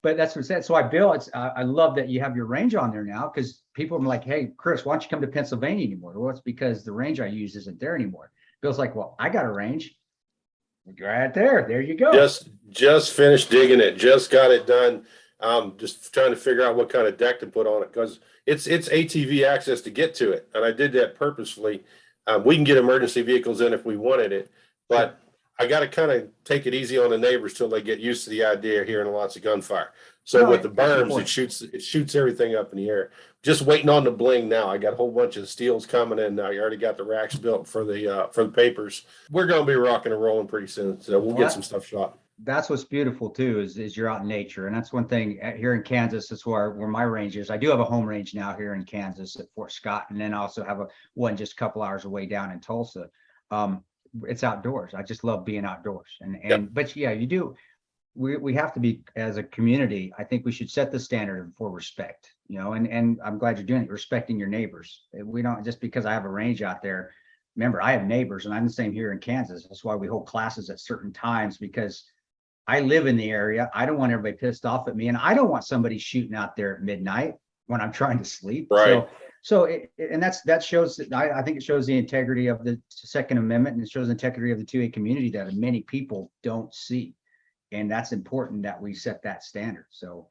but that's what it said. So Bill, I love that you have your range on there now, because people are like, hey, Kris, why don't you come to Pennsylvania anymore? Well, it's because the range I use isn't there anymore. Bill's like, well, I got a range right there. There you go. Just finished digging it. Just got it done. Just trying to figure out what kind of deck to put on it, because it's ATV access to get to it, and I did that purposefully. We can get emergency vehicles in if we wanted it, but I got to kind of take it easy on the neighbors till they get used to the idea of hearing lots of gunfire. So with the berms, it shoots everything up in the air. Just waiting on the bling now. I got a whole bunch of steels coming in now. I already got the racks built for the papers. We're going to be rocking and rolling pretty soon, so we'll get some stuff shot. That's what's beautiful too, is you're out in nature, and that's one thing here in Kansas. That's where my range is. I do have a home range now here in Kansas at Fort Scott, and then I also have one just a couple hours away down in Tulsa. It's outdoors. I just love being outdoors, but yeah, you do. We have to be, as a community, I think we should set the standard for respect, and I'm glad you're doing it, respecting your neighbors. We don't, just because I have a range out there. Remember, I have neighbors, and I'm the same here in Kansas. That's why we hold classes at certain times, because I live in the area. I don't want everybody pissed off at me, and I don't want somebody shooting out there at midnight when I'm trying to sleep. Right. That shows, I think it shows the integrity of the Second Amendment, and it shows the integrity of the 2A community that many people don't see. And that's important that we set that standard. So